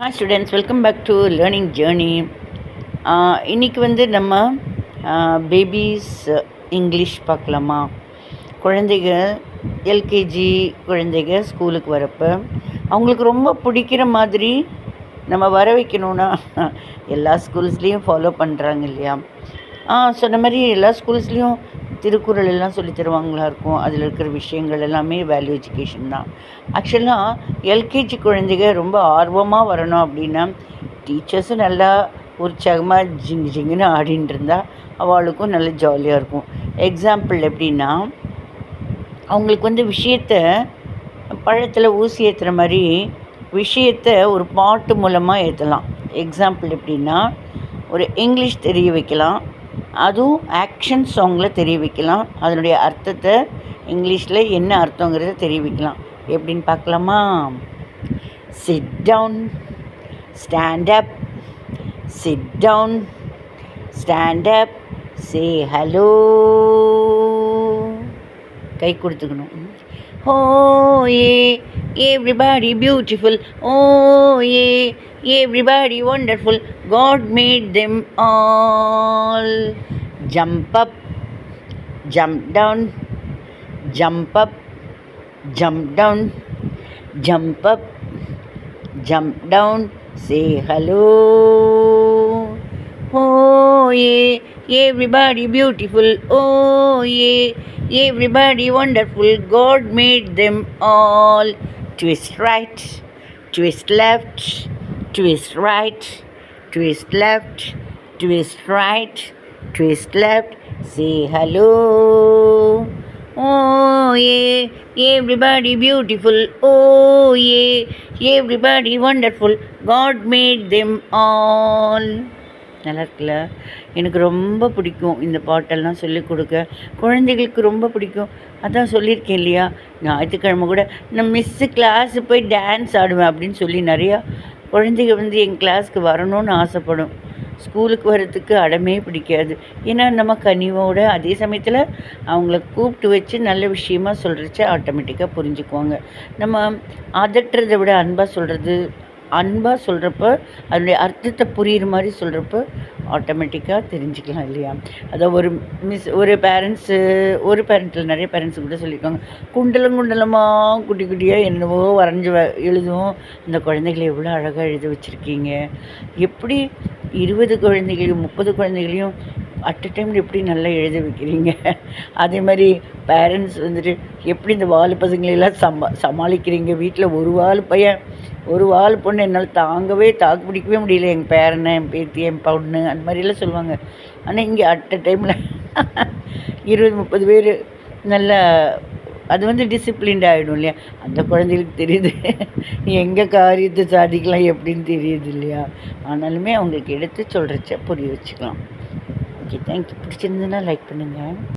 Hi students, welcome back to Learning Journey. இன்னைக்கு வந்து நம்ம பேபிஸ் இங்கிலீஷ் பார்க்கலாமா? குழந்தைங்க எல்கேஜி குழந்தைங்க ஸ்கூலுக்கு வரப்போ அவங்களுக்கு ரொம்ப பிடிக்கிற மாதிரி நம்ம வர வைக்கணுன்னா எல்லா ஸ்கூல்ஸ்லேயும் ஃபாலோ பண்ணுறாங்க இல்லையா? சொன்ன மாதிரி எல்லா ஸ்கூல்ஸ்லேயும் திருக்குறள் எல்லாம் சொல்லி தருவாங்களா இருக்கும். அதில் இருக்கிற விஷயங்கள் எல்லாமே வேல்யூ எஜுகேஷன் தான். ஆக்சுவலாக எல்கேஜி குழந்தைங்க ரொம்ப ஆர்வமாக வரணும் அப்படின்னா டீச்சர்ஸும் நல்லா உற்சாகமாக ஜிங்குன்னு ஆடின்னு இருந்தால் அவளுக்கும் நல்ல ஜாலியாக இருக்கும். எக்ஸாம்பிள் எப்படின்னா, அவங்களுக்கு வந்து விஷயத்தை பழத்தில் ஊசி ஏற்றுற மாதிரி விஷயத்தை ஒரு பாட்டு மூலமாக ஏற்றலாம். எக்ஸாம்பிள் எப்படின்னா, ஒரு இங்கிலீஷ் தெரிய வைக்கலாம், அதுவும் ஆக்ஷன் சாங்கில் தெரிய வைக்கலாம். அதனுடைய அர்த்தத்தை இங்கிலீஷில் என்ன அர்த்தங்கிறத தெரிய வைக்கலாம். எப்படின்னு பார்க்கலாமா? Sit down, stand up, sit down, stand up, say hello. கை கொடுத்துக்கணும். ஓ ஏ everybody beautiful, oh yeah, everybody wonderful, God made them all. Jump up, jump down, jump up, jump down, jump up, jump down, say hello. Oh yeah, everybody beautiful, oh yeah, everybody wonderful, God made them all. Twist right, twist left, twist right, twist left, twist right, twist left, say hello. Oh yeah, everybody beautiful, oh yeah, everybody wonderful, God made them all. நல்லா இருக்குல்ல? எனக்கு ரொம்ப பிடிக்கும் இந்த பாட்டெல்லாம் சொல்லிக் கொடுக்க. குழந்தைகளுக்கு ரொம்ப பிடிக்கும். அதான் சொல்லியிருக்கேன் இல்லையா, ஞாயிற்றுக்கிழமை கூட நான் மிஸ்ஸு கிளாஸு போய் டான்ஸ் ஆடுவேன் அப்படின்னு சொல்லி நிறையா குழந்தைங்க வந்து என் கிளாஸ்க்கு வரணும்னு ஆசைப்படும். ஸ்கூலுக்கு வர்றதுக்கு அடமே பிடிக்காது. ஏன்னா நம்ம கனிவோட அதே சமயத்தில் அவங்கள கூப்பிட்டு வச்சு நல்ல விஷயமா சொல்கிறச்ச ஆட்டோமேட்டிக்காக புரிஞ்சுக்குவாங்க. நம்ம அதட்டுறதை விட அன்பாக சொல்கிறப்ப அதனுடைய அர்த்தத்தை புரிகிற மாதிரி சொல்கிறப்ப ஆட்டோமேட்டிக்காக தெரிஞ்சுக்கலாம் இல்லையா? அதை ஒரு பேரண்ட்டில் நிறைய பேரண்ட்ஸு கூட சொல்லியிருக்காங்க, குண்டலமாக குட்டி குட்டியாக என்னவோ வரைஞ்சி எழுதும். இந்த குழந்தைகளை எவ்வளோ அழகாக எழுத வச்சுருக்கீங்க, எப்படி 20 குழந்தைகளையும் 30 குழந்தைகளையும் அட் அ டைமில் எப்படி நல்லா எழுத வைக்கிறீங்க. அதே மாதிரி பேரண்ட்ஸ் வந்துட்டு எப்படி இந்த வால் பசங்களெல்லாம் சமாளிக்கிறீங்க. வீட்டில் ஒரு வால் பொண்ணு என்னால் தாக்கு பிடிக்கவே முடியல. எங்கள் பேரனை, என் பேத்தி, என் பொண்ணு அந்த மாதிரிலாம் சொல்லுவாங்க. ஆனால் இங்கே அட் அ டைமில் 20-30 பேர் நல்லா அது வந்து டிசிப்ளின்ட் ஆகிடும் இல்லையா? அந்த குழந்தைகளுக்கு தெரியுது எங்கே காரியத்தை சாதிக்கலாம் எப்படின்னு தெரியுது இல்லையா? ஆனாலுமே அவங்களுக்கு எடுத்து சொல்கிறச்ச புரிய வச்சுக்கலாம். Okay, thank you. பிடிச்சிருந்ததுன்னா லைக் பண்ணுங்கள்.